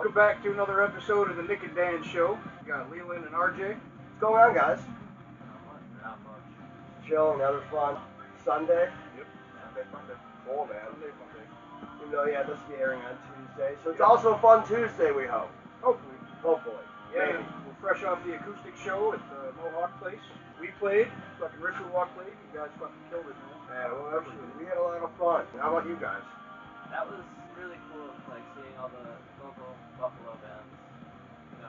Welcome back to another episode of the Nick and Dan Show. We got Lelan and RJ. What's going on, guys? Not much. Chill, another fun Sunday. Yep. Sunday Funday. Cool, man. Sunday Funday. Even though, yeah, this will be airing on Tuesday. So it's also Fun Tuesday, we hope. Hopefully. Hopefully. Yeah, Maybe. we're fresh off the acoustic show at the Mohawk Place. We played. Fucking Ritual Walk played. You guys fucking killed it, man. Yeah, well, actually, we had a lot of fun. How about you guys? That was really cool, like seeing all the local Buffalo bands,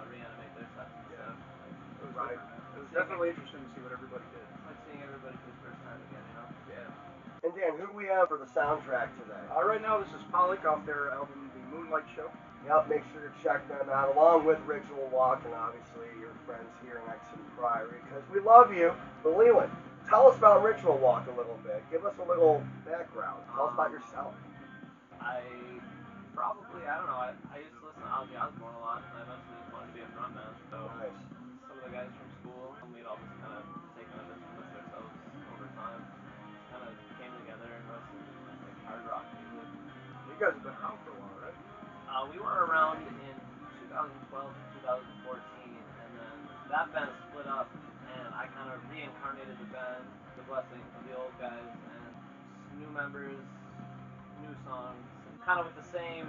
reanimate their sets and stuff. It was Right. different, man. It was definitely interesting to see what everybody did. It's like seeing everybody for the first time again, Yeah. And Dan, who do we have for the soundtrack today? Right now, this is Pollock off their album, The Moonlight Show. Yep, make sure to check them out, along with Ritual Walk and obviously your friends here in Exham Priory, because we love you. But Leland, tell us about Ritual Walk a little bit. Give us a little background. Tell us about yourself. I don't know, I used to listen to Ozzy Osbourne a lot, and I eventually just wanted to be a frontman, so Nice. some of the guys from school, and we'd all just kind of taken up instruments ourselves over time, kind of came together and wrote some like hard rock music. You guys have been around for a while, right? We were around in 2012 to 2014, and then that band split up, and I kind of reincarnated the band, the blessing of the old guys, and new members, new songs, kind of with the same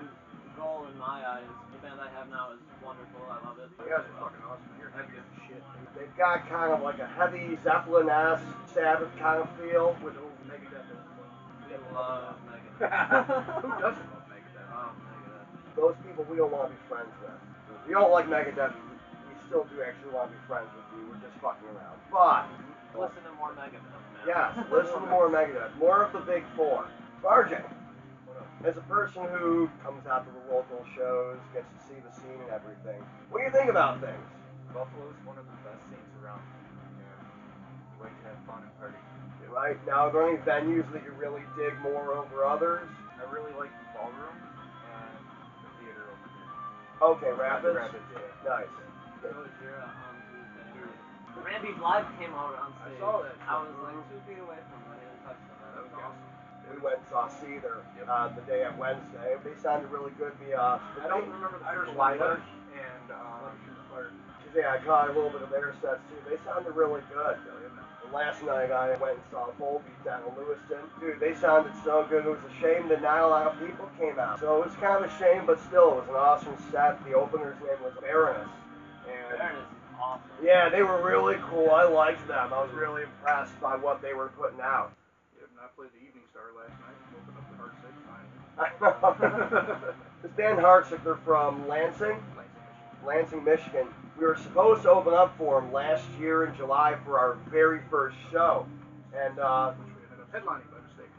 goal in my eyes. The band I have now is wonderful. I love it. You guys are fucking awesome. You're heavy as shit. They've got kind of like a heavy Zeppelin-esque, Sabbath kind of feel. With old Megadeth. We love Megadeth. Who doesn't love Megadeth? Oh, Megadeth. Those people we don't want to be friends with. We don't like Megadeth. We still do actually want to be friends with you. We're just fucking around. But Listen to more Megadeth, man. yes, listen to more Megadeth. More of the big four. RJ, as a person who comes out to the local shows, gets to see the scene and everything, what do you think about things? Buffalo's one of the best scenes around, and you like to have fun and party. Right now, are there any venues that you really dig more over others? I really like the ballroom and the theater over here. Okay, Rapids. Rapids, yeah. Nice. Gojira on Tuesday. Randy's Live came out on stage. I saw that. I was like 2 feet away from him. I didn't touch them. That was awesome. We went and saw Seether the day at Wednesday. They sounded really good. I don't remember the first one. Lighter and Yeah, I caught a little bit of their sets too. They sounded really good. And last night I went and saw Volbeat down in Lewiston. Dude, they sounded so good. It was a shame that not a lot of people came out. So it was kind of a shame, but still, it was an awesome set. The opener's name was Baroness. And Baroness is awesome. yeah, they were really cool. I liked them. I was really impressed by what they were putting out. Yeah, and I played the Evening Star last night. Opened up the Heart Six finally. I know. This band Heartsick, they're from Lansing, Michigan. We were supposed to open up for them last year in July for our very first show. And, Which we ended up headlining by mistake.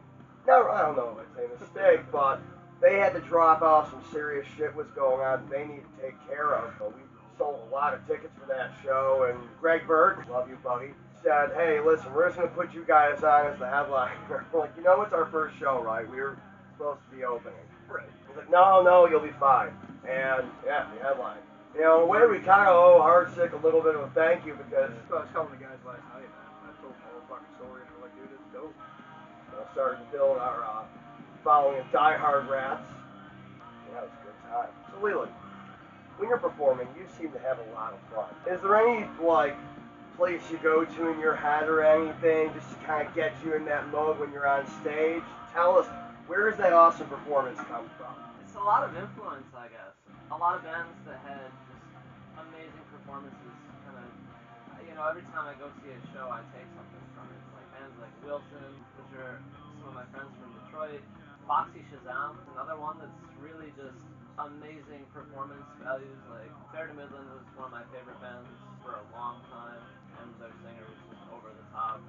no, I don't know if it's a mistake, but they had to drop off. Some serious shit was going on that they need to take care of. So we sold a lot of tickets for that show, and Greg Bird, love you, buddy, said, hey, listen, we're just going to put you guys on as the headliner. We're like, it's our first show, right? We were supposed to be opening. Right. He's like, no, you'll be fine. And, yeah, the headline. In a way, we kind of owe Heartsick a little bit of a thank you because I was telling the guys last night, man. I told them the whole fucking story, and they're like, dude, it's dope. started to build our following of diehard rats. Yeah, it was a good time. So, Leland, when you're performing, you seem to have a lot of fun. Is there any, place you go to in your head or anything just to kind of get you in that mode when you're on stage? Tell us, where does that awesome performance come from? It's a lot of influence, I guess. A lot of bands that had just amazing performances, kind of, every time I go see a show, I take something from it. Like bands like Wilson, which are some of my friends from Detroit. Foxy Shazam, another one that's really just amazing performance values. Like Fair to Midland was one of my favorite bands for a long time, and their singer was just over the top,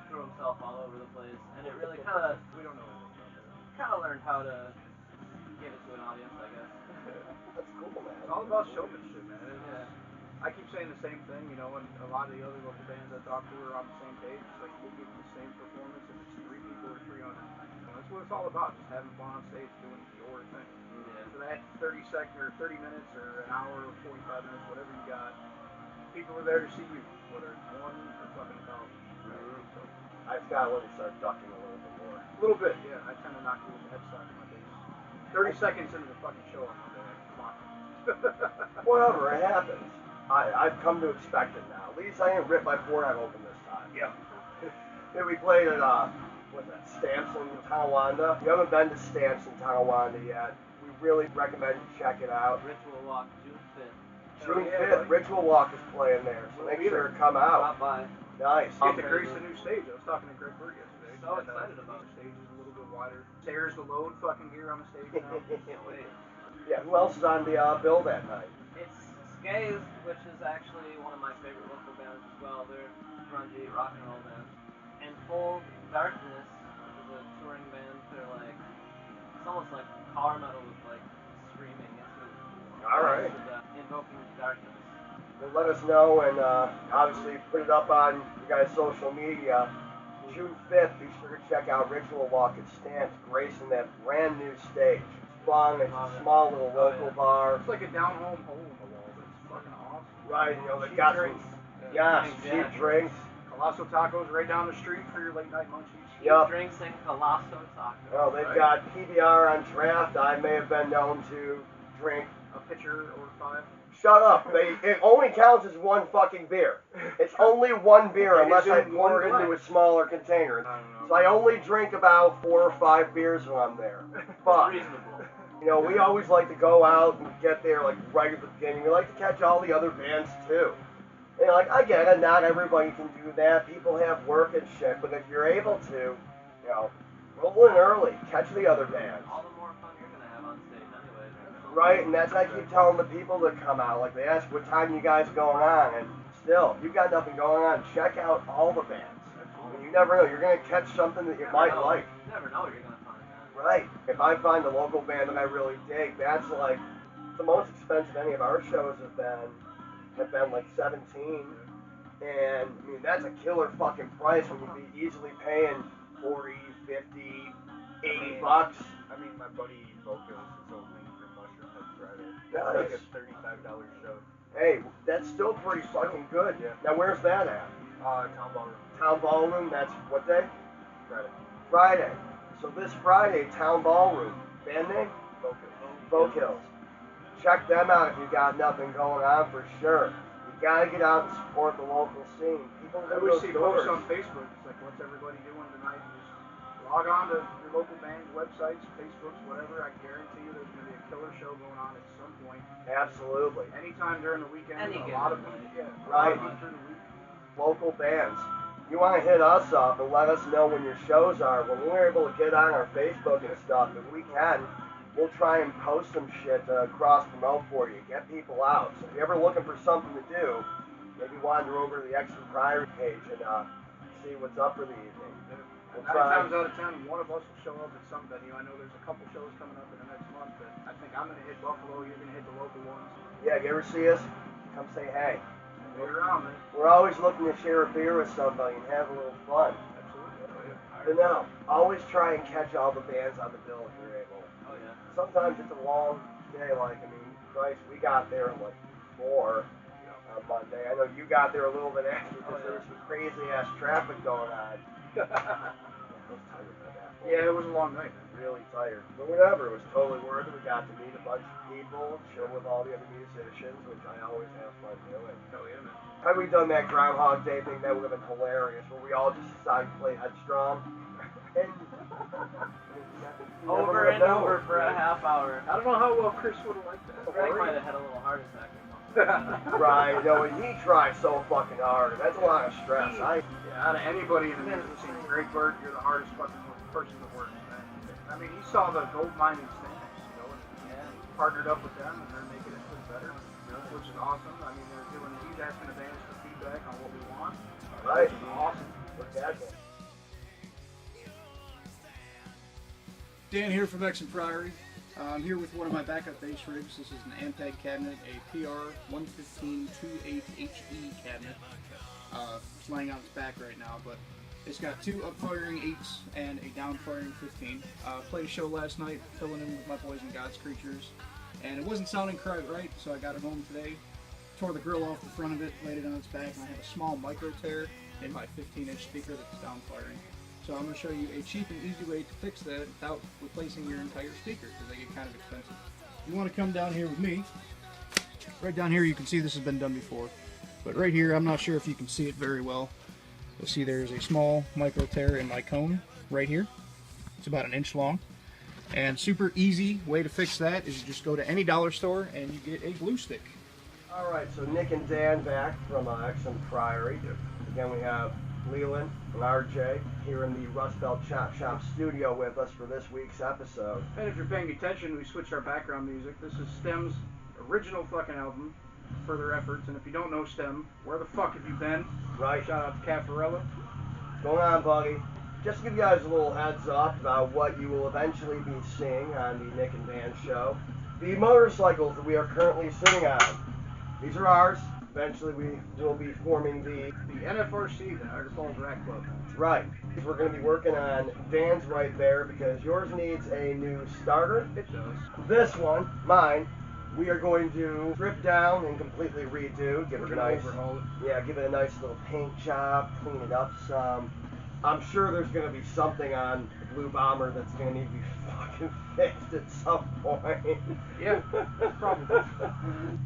threw himself all over the place, and it really kind of, We don't know anything about that. kind of learned how to give it to an audience, I guess. That's cool, man. It's all about showmanship, man. Yeah. I keep saying the same thing, and a lot of the other local bands I talk to are on the same page. It's like, we'll give you the same performance if it's 3 people or 300. That's what it's all about, just having fun on stage, doing your thing. Yeah. For that 30 minutes or an hour or 45 minutes, whatever you got, people are there to see you, whether it's 1 or fucking 1,000. Right? So, I've got to start ducking a little bit more. a little bit, yeah. I tend to knock you with the headstock in my face. 30 seconds into the fucking show, I'm like, come on. Whatever, it happens. I've come to expect it now. At least I didn't rip my Fortnite open this time. Yeah. Then we played at, what's that, Stamps in Tonawanda. If you haven't been to Stamps in Tonawanda yet, we really recommend you check it out. Ritual Walk, June 5th. June yeah, 5th, buddy. Ritual Walk is playing there, so We'll make be sure there. to come out. Stop by. Nice. Get to grace the new stage. I was talking to Greg Bird yesterday. So and, excited about the stage is a little bit wider. Stairs to load fucking gear on the stage now. Can't wait. Yeah, who else is on the bill that night? It's Scathed, which is actually one of my favorite local bands as well. They're a grungy rock and roll band. And Full Darkness, which is a touring band. They're like, it's almost like power metal with like screaming. It's really cool. Alright. Invoking Darkness. Well, let us know and obviously put it up on you guys' social media. June 5th, be sure to check out Ritual Walk at Stamps, gracing that brand new stage. It's fun, it's a small little local bar. It's like a down-home hole in the wall, but it's fucking awesome. Right, you know, they Cheap got drinks. some, yes, cheap drinks. Colosso Tacos right down the street for your late night munchies. Yup. Drinks and Colosso Tacos. Well, they've got PBR on draft. I may have been known to drink. A pitcher or 5. Shut up. It only counts as one fucking beer. It's only one beer It unless is I in pour one it into a glass. smaller container. I don't know. So I only drink about 4 or 5 beers when I'm there. But, Reasonable. you know, we always like to go out and get there like right at the beginning. We like to catch all the other bands too. And like, I get it, not everybody can do that. People have work and shit. But if you're able to, you know, roll in early, catch the other bands. All the more fun you're gonna have on stage anyway. Right, and that's what I keep telling the people that come out. Like, they ask what time you guys going on, and still, if you've got nothing going on, check out all the bands. I mean, you never know, you're going to catch something that you might like. You never know what you're gonna find, man. Right. If I find a local band that I really dig, that's like the most expensive any of our shows have been like 17. And I mean, that's a killer fucking price when you'd be easily paying 40, 50, 80 bucks. I mean, my buddy Vocus is opening for Mushroom Head Friday. Nice. That's like a $35 show. Hey, that's still pretty fucking good. Yeah. Now, where's that at? Town Ballroom. Town Ballroom, that's what day? Friday. Friday. So this Friday, Town Ballroom. Band name? Vocus. Folk Hills. Check them out if you got nothing going on for sure. You gotta get out and support the local scene. People I go always to see those posts doors. on Facebook. It's like, what's everybody doing tonight? And just log on to your local band's websites, Facebooks, whatever. I guarantee you there's going to be a killer show going on at some point. Absolutely. Anytime during the weekend. Any a lot of given them, night. yeah, Right. A lot of them through the week. Local bands. You want to hit us up and let us know when your shows are. When we're able to get on our Facebook and stuff, if we can, we'll try and post some shit to cross-promote for you. Get people out. So if you're ever looking for something to do, maybe wander over to the Exham Priory page and see what's up for the evening. We'll 9 try. times out of 10, one of us will show up at some venue. I know there's a couple shows coming up in the next month that I think I'm going to hit Buffalo, you're going to hit the local ones. Yeah, if you ever see us, come say hey. Wait around, man. We're always looking to share a beer with somebody and have a little fun. Absolutely. Oh, yeah. But no, always try and catch all the bands on the bill if you're able. Oh yeah. Sometimes it's a long day, like, I mean, Christ, we got there at like 4 on Monday. I know you got there a little bit after because there was some crazy ass traffic going on. I was tired by that point. Yeah, it was a long night, man. Really tired. But whatever, it was totally worth it. We got to meet a bunch of people, chill with all the other musicians, which I always have fun doing. Hell yeah, man. Had we done that Groundhog Day thing, that would have been hilarious, where we all just decided to play Headstrong. And Over and over for a half hour. I don't know how well Chris would have liked that. Greg might have had a little heart attack or something. Right, no, and he tries so fucking hard. That's a lot of stress. Yeah, out of anybody in the music scene, Greg Bird, you're the hardest fucking person to work with, man. I mean, he saw the gold mine in Stannis, you know, and partnered up with them, and they're making it better, which is awesome. I mean, he's asking the bands for feedback on what we want. Right. Which is awesome. Exactly. Dan here from Exham Priory. I'm here with one of my backup bass rigs. This is an Ampeg cabinet, a PR 115-28HE cabinet. It's laying on its back right now, but it's got 2 up-firing 8s and a down-firing 15. Played a show last night, filling in with my boys and God's Creatures, and it wasn't sounding quite right, so I got it home today, tore the grill off the front of it, laid it on its back, and I have a small micro tear in my 15-inch speaker that's down-firing. So I'm going to show you a cheap and easy way to fix that without replacing your entire speaker, because they get kind of expensive. You want to come down here with me, Right down here you can see this has been done before. But right here, I'm not sure if you can see it very well. You'll see there's a small micro tear in my cone right here. It's about 1 inch long. And super easy way to fix that is you just go to any dollar store and you get a glue stick. All right, so Nick and Dan back from Exham Priory. Again, we have Lelan and RJ here in the Rust Belt Chop Shop studio with us for this week's episode. And if you're paying attention, we switched our background music. This is Stem's original fucking album, Further Efforts. And if you don't know Stem, where the fuck have you been? Right. Shout out to Caffarella. What's going on, buddy? Just to give you guys a little heads up about what you will eventually be seeing on the Nick and Dan show. The motorcycles that we are currently sitting on, these are ours. Eventually we will be forming the NFRC, the Niagara Falls Rack Club. right. We're going to be working on Dan's right there because yours needs a new starter. It does. This one, mine, we are going to strip down and completely redo. Give We're it a gonna nice, overhaul it. yeah, give it a nice little paint job, clean it up some. I'm sure there's going to be something on the Blue Bomber that's going to need to be fucking fixed at some point. Yeah, probably.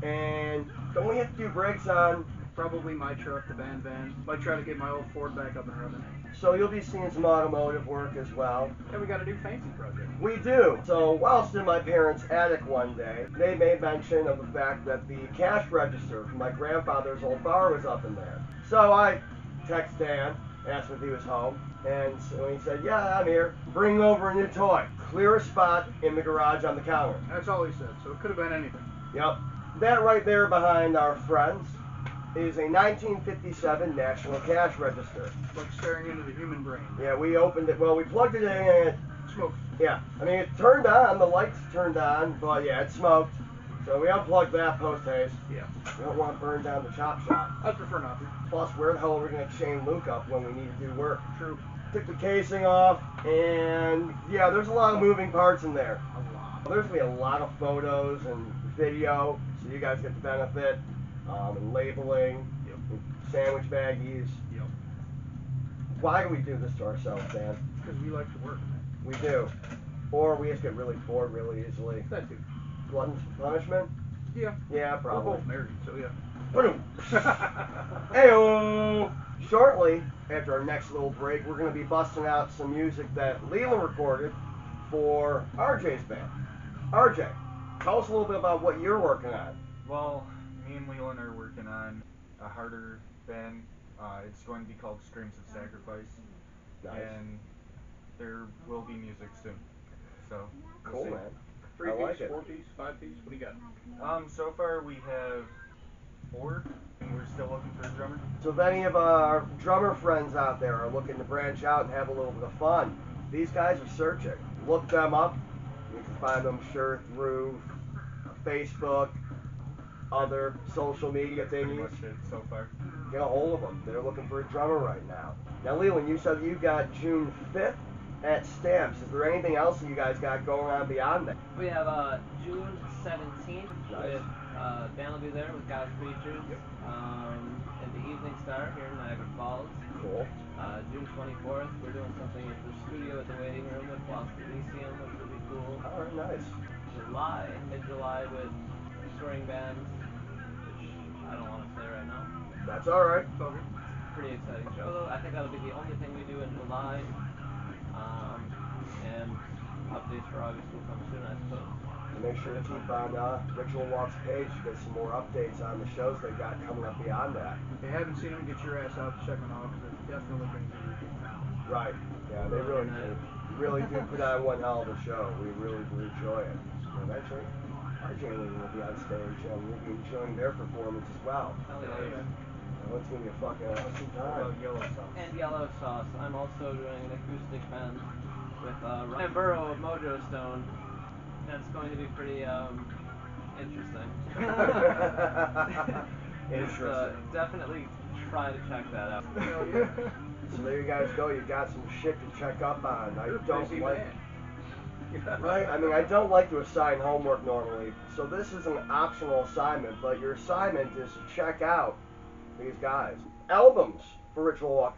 And don't we have to do brakes on? Probably my truck, the band van. Might try to get my old Ford back up and running. So you'll be seeing some automotive work as well. And we got a new fancy project. We do. So whilst in my parents' attic one day, they made mention of the fact that the cash register from my grandfather's old bar was up in there. So I text Dan, asked him if he was home, and so he said, yeah, I'm here. Bring over a new toy. Clear a spot in the garage on the counter. That's all he said, so it could have been anything. Yep. That right there behind our friends is a 1957 National Cash Register. It's like staring into the human brain. Yeah, we opened it, well, we plugged it in and it, Smoke. yeah, I mean, it turned on, the lights turned on, but yeah, it smoked. So we unplugged that post-haste. Yeah. We don't want to burn down the chop shop. I'd prefer not to. Plus, where the hell are we going to chain Luke up when we need to do work? True. Took the casing off, and yeah, there's a lot of moving parts in there. A lot. There's going to be a lot of photos and video, so you guys get the benefit, and labeling, Yep. and sandwich baggies. Yep. Why do we do this to ourselves, Dan? Because we like to work. We do. Or we just get really bored really easily. That too. Glutton for punishment? Yeah. Yeah, We're probably. both married, so yeah. Boom. Heyo! Shortly after our next little break, we're going to be busting out some music that Lelan recorded for RJ's band. RJ, tell us a little bit about what you're working on. Well, me and Lelan are working on a harder band. It's going to be called Screams of Sacrifice. Nice. And there will be music soon. So, we'll Cool, see. man. 3 I piece, like it. 4 piece, 5 piece. What do you got? So far we have 4, and we're still looking for a drummer. So if any of our drummer friends out there are looking to branch out and have a little bit of fun, these guys are searching. Look them up. You can find them sure through Facebook, other social media Pretty thingies. much it so far. Get a hold of them. They're looking for a drummer right now. Now, Leland, you said you got June 5th at Stamps. Is there anything else that you guys got going on beyond that? We have June 17th Nice. with Dan will be there with God's Creatures, and the Evening Star here in Niagara Falls. Cool. June 24th, we're doing something at the studio at the waiting room with Los Elysium, which will be cool. All right, nice. Mid-July with touring bands, which I don't want to say right now. That's all right. It's all good. Pretty exciting show though. I think that'll be the only thing we do in July. And updates for August will come soon, I suppose. And make sure to keep on Ritual Walk's page to get some more updates on the shows they got coming up beyond that. If you haven't seen them, get your ass out to check them out because they're definitely going to be reviews. Right. Yeah, they really do put on one hell of a show. We really do enjoy it. And eventually, RJ and Lee will be on stage and we'll be enjoying their performance as well. Hell yeah. Oh, it's going to be a fucking awesome What time. about Yellow Sauce? And Yellow Sauce. I'm also doing an acoustic band with Ryan Burrow of Mojo Stone. That's going to be pretty interesting. Interesting. Definitely try to check that out. Hell yeah. So there you guys go. You got some shit to check up on. I You're a don't busy like. man. Right? I mean, I don't like to assign homework normally, so this is an optional assignment, but your assignment is to check out these guys. Albums for Ritual Walk.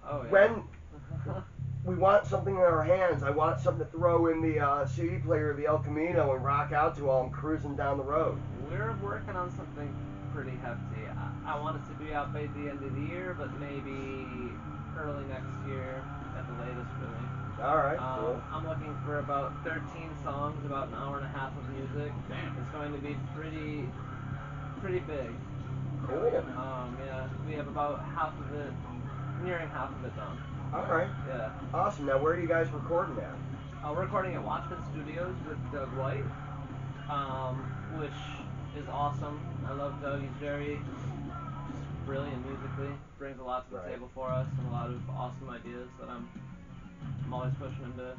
Oh yeah. we want something in our hands. I want something to throw in the CD player of the El Camino and rock out to while I'm cruising down the road. We're working on something pretty hefty. I want it to be out by the end of the year, but maybe early next year at the latest, really. All right, cool. I'm looking for about 13 songs, about an hour and a half of music. Damn. It's going to be pretty big. Cool. Yeah, we have about half of it, nearing half of it done. All right. Yeah. Awesome. Now, where are you guys recording at? We're recording at Watchman Studios with Doug White, which is awesome. I love Doug. He's very just brilliant musically. Brings a lot to the Right. table for us and a lot of awesome ideas that I'm always pushing him to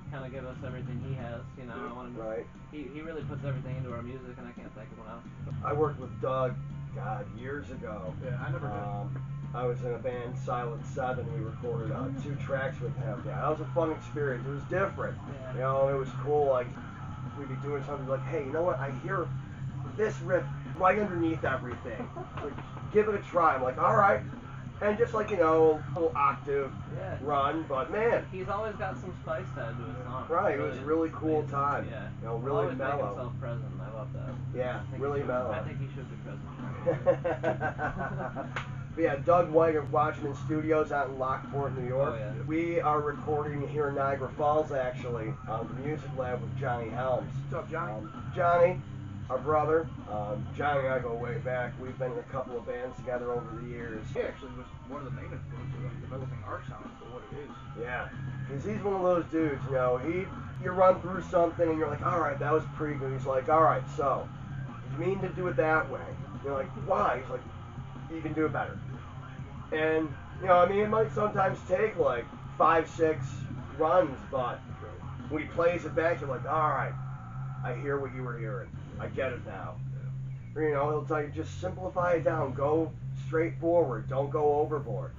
kind of give us everything he has. You know, I want him to, Right. he really puts everything into our music, and I can't thank him enough. I worked with Doug, God, years ago. Yeah, I never did. I was in a band, Silent 7. We recorded 2 tracks with him. Yeah, that was a fun experience. It was different. Yeah. You know, it was cool. Like, we'd be doing something like, hey, you know what? I hear this riff right underneath everything. Like, give it a try. I'm like, all right. And just like, you know, a little octave Yeah. run, but man. He's always got some spice to add to his song. Right, it was a really cool amazing. time. Yeah. You know, He'll really always make mellow. himself present. I love that. Yeah, I think really he should, mellow. I think he should be present. But yeah, Doug White at Watchman Studios out in Lockport, New York. Oh, yeah. We are recording here in Niagara Falls, actually, the Music Lab with Johnny Helms. What's up, Johnny? Johnny, our brother. Johnny and I go way back. We've been in a couple of bands together over the years. He actually was one of the main influences on developing our sound for what it is. Yeah, because he's one of those dudes, you know, you run through something and you're like, all right, that was pretty good. He's like, all right, so, you mean to do it that way? You're like, why? He's like, you can do it better. And, you know, I mean, it might sometimes take like 5, 6 runs, but when he plays it back, you're like, all right, I hear what you were hearing. I get it now. Or, you know, he'll tell you, just simplify it down. Go straight forward. Don't go overboard.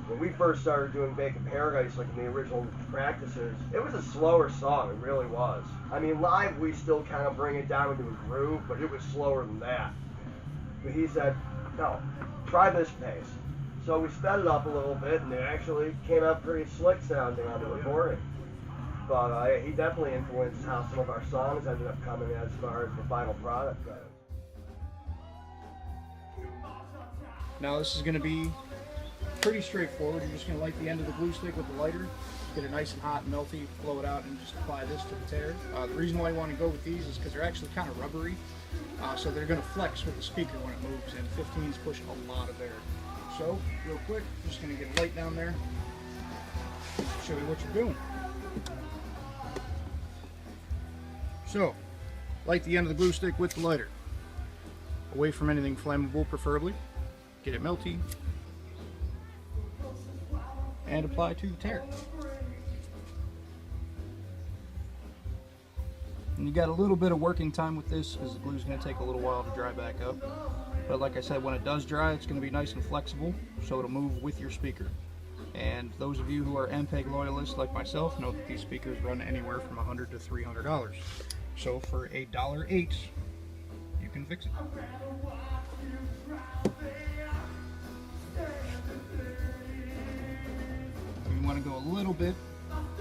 When we first started doing Bacon Paradise, like in the original practices, it was a slower song. It really was. I mean, live, we still kind of bring it down into a groove, but it was slower than that. But he said, no, try this pace. So we sped it up a little bit, and it actually came out pretty slick sounding on the recording. But he definitely influenced how some of our songs ended up coming as far as the final product goes. Now this is going to be pretty straightforward. You're just going to light the end of the glue stick with the lighter, get it nice and hot and melty, blow it out, and just apply this to the tear. The reason why you want to go with these is because they're actually kind of rubbery, so they're going to flex with the speaker when it moves, and 15s push a lot of air. So, real quick, just going to get a light down there, show you what you're doing. So, light the end of the glue stick with the lighter, away from anything flammable preferably, get it melty, and apply to the tear. And you got a little bit of working time with this because the glue is going to take a little while to dry back up. But like I said, when it does dry, it's going to be nice and flexible, so it'll move with your speaker. And those of you who are MPEG loyalists like myself know that these speakers run anywhere from $100 to $300. So for $8.08, you can fix it. You want to go a little bit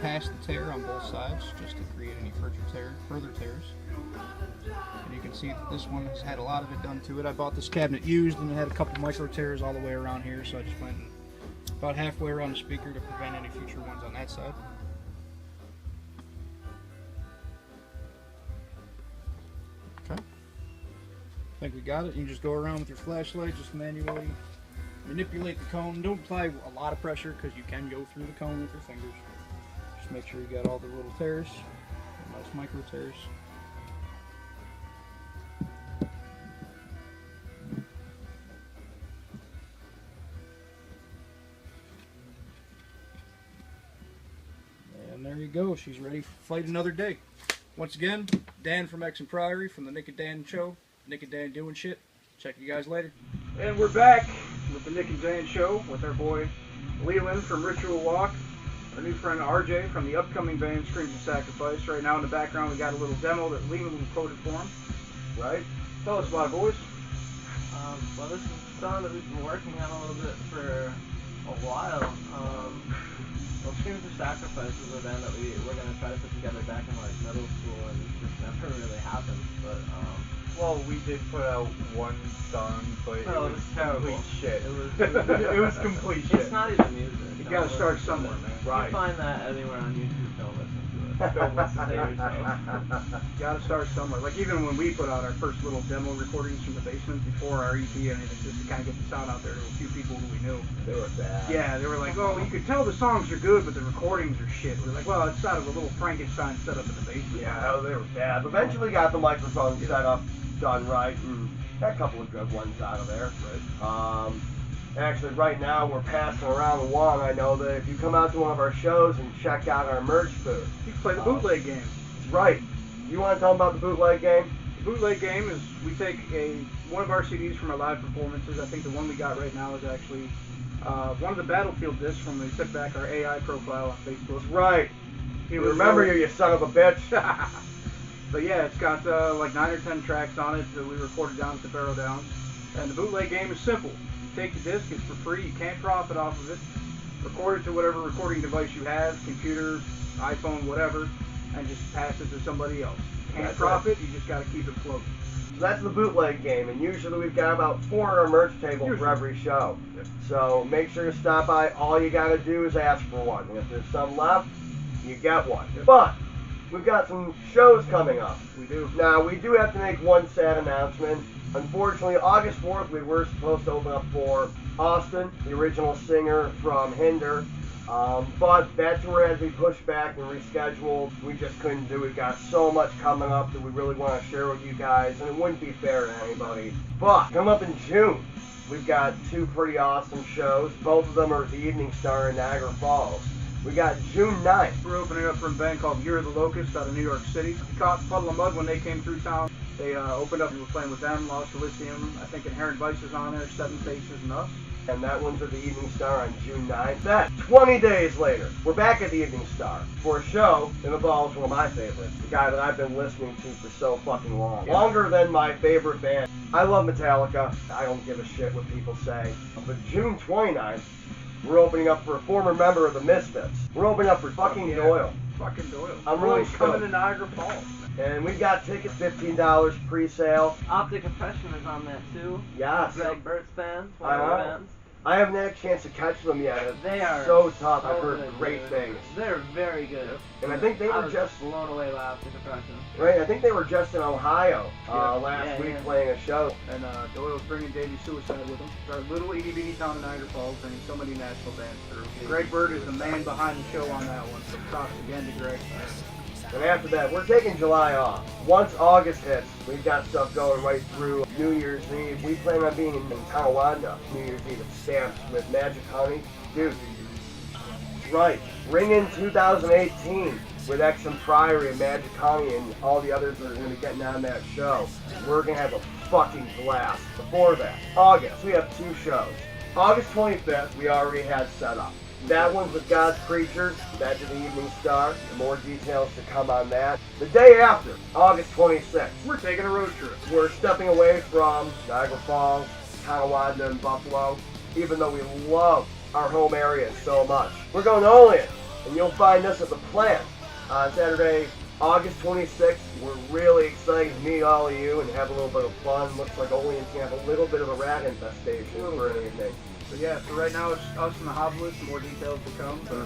past the tear on both sides just to create any further tears. And you can see that this one has had a lot of it done to it. I bought this cabinet used and it had a couple micro tears all the way around here, so I just went about halfway around the speaker to prevent any future ones on that side. Okay. I think we got it. You can just go around with your flashlight, just manually manipulate the cone. Don't apply a lot of pressure because you can go through the cone with your fingers. Just make sure you got all the little tears, nice micro tears. And there you go. She's ready to fight another day. Once again, Dan from Exham Priory from the Nick and Dan Show. Nick and Dan doing shit. Check you guys later. And we're back with the Nick and Dan Show with our boy Lelan from Ritual Walk, our new friend RJ from the upcoming band Screams of Sacrifice. Right now in the background we got a little demo that Lelan recorded for him. Right? Tell us about it, boys. Well, this is a song that we've been working on a little bit for a while. Well, Screams of Sacrifice is a band that we're gonna try to put together back in like middle school, and it just never really happened. But Well, we did put out one song, but Oh, it was terrible. complete shit. It was complete shit. It's not even music. You gotta start somewhere, man. Right. You find that anywhere on YouTube, don't listen to it. Don't listen Save to it. yourself. You gotta start somewhere. Like even when we put out our first little demo recordings from the basement before our EP and anything, just to kind of get the sound out there to a few people who we knew. They were bad. Yeah, they were like, oh, you could tell the songs are good, but the recordings are shit. We're like, well, it's out of a little Frankenstein set up in the basement. Yeah, they were bad. Eventually got the microphone set up, done right, and got a couple of good ones out of there. Right. Actually, right now we're passing around one. I know that if you come out to one of our shows and check out our merch booth, You can play the bootleg game. that's right. You want to tell them about the bootleg game? The bootleg game is we take one of our CDs from our live performances. I think the one we got right now is actually one of the Battlefield discs from when we took back our AI profile on Facebook. That's right. It You was, remember you son of a bitch. But yeah, it's got like 9 or 10 tracks on it that we recorded down at the Barrow Downs. And the bootleg game is simple. You take the disc, it's for free, you can't profit off of it. Record it to whatever recording device you have, computer, iPhone, whatever, and just pass it to somebody else. Can't That's profit, you just gotta keep it floating. So that's the bootleg game, and usually we've got about 4 on our merch table for Usually. every show. Yep. So make sure to stop by. All you gotta do is ask for one. And if there's some left, you get one. Yep. But we've got some shows coming up. We do. Now, we do have to make one sad announcement. Unfortunately, August 4th, we were supposed to open up for Austin, the original singer from Hinder. But that tour had to be pushed back and rescheduled. We just couldn't do it. We've got so much coming up that we really want to share with you guys, and it wouldn't be fair to anybody. But coming up in June, we've got 2 pretty awesome shows. Both of them are at the Evening Star in Niagara Falls. We got June 9th. We're opening up for a band called Year of the Locust out of New York City. We caught Puddle of Mud when they came through town. They opened up and we're playing with them, Lost Elysium. I think Inherent Vice is on there, Seven Faces and Us. And that one's at the Evening Star on June 9th. Then, 20 days later, we're back at the Evening Star for a show that involves one of my favorites, the guy that I've been listening to for so fucking long. Yeah. Longer than my favorite band. I love Metallica. I don't give a shit what people say. But June 29th, we're opening up for a former member of the Misfits. We're opening up for fucking Yeah. Doyle. Fucking Doyle. I'm really coming stoked. to Niagara Falls. And we've got tickets, $15 pre-sale. Optic Oppression is on that too. Yes. Greg Burt's band, one of Uh-huh. the bands. I haven't had a chance to catch them yet. It's They are so tough. I've so heard good, great dude. things. They're very good. And I think they I were was just blown away by Optic Oppression. right. I think they were just in Ohio Yeah. last Yeah, week yeah. playing a show. And Doyle's bringing Davey Suicide with him. It's our little itty bitty town in Niagara Falls, bringing so many national bands through. Greg Bird is the man behind the show on that one, so props again to Greg. And after that, we're taking July off. Once August hits, we've got stuff going right through New Year's Eve. We plan on being in Tonawanda New Year's Eve at Stamps with Magic Honey. Dude, right. Ring in 2018 with Exham Priory and Magic Honey and all the others that are going to be getting on that show. We're going to have a fucking blast. Before that, August, we have 2 shows. August 25th, we already had set up. That one's with God's Creatures. That's at the Evening Star. More details to come on that. The day after, August 26th, We're taking a road trip. we're stepping away from Niagara Falls, Tonawanda, and Buffalo, even though we love our home area so much. We're going to Olean, and you'll find us at the plant on Saturday, August 26th. We're really excited to meet all of you and have a little bit of fun. Looks like Olean's going to have a little bit of a rat infestation for an evening. So yeah, so right now it's us and the Hobblets, more details to come. But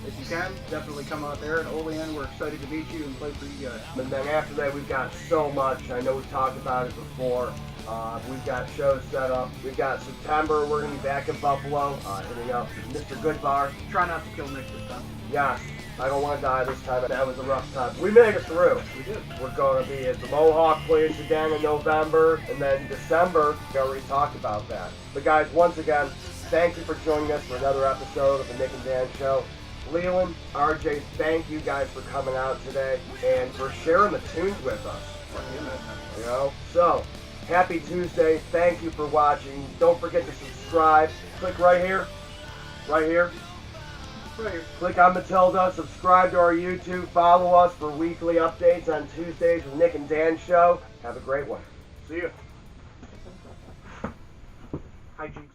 if you can, definitely come out there. And Olean, we're excited to meet you and play for you guys. And then after that, we've got so much. I know we've talked about it before. We've got shows set up. We've got September. We're going to be back in Buffalo, hitting up Mr. Goodbar. Try not to kill Nick this time. Yes, I don't want to die this time. That was a rough time. We made it through. We did. We're going to be at the Mohawk Place again in November. And then December, we already talked about that. But guys, once again, thank you for joining us for another episode of the Nick and Dan Show. Lelan, RJ, thank you guys for coming out today and for sharing the tunes with us. You know? So, happy Tuesday. Thank you for watching. Don't forget to subscribe. Click right here. Right here. Right here. Click on Matilda. Subscribe to our YouTube. Follow us for weekly updates on Tuesdays with Nick and Dan Show. Have a great one. See ya. Hijinks.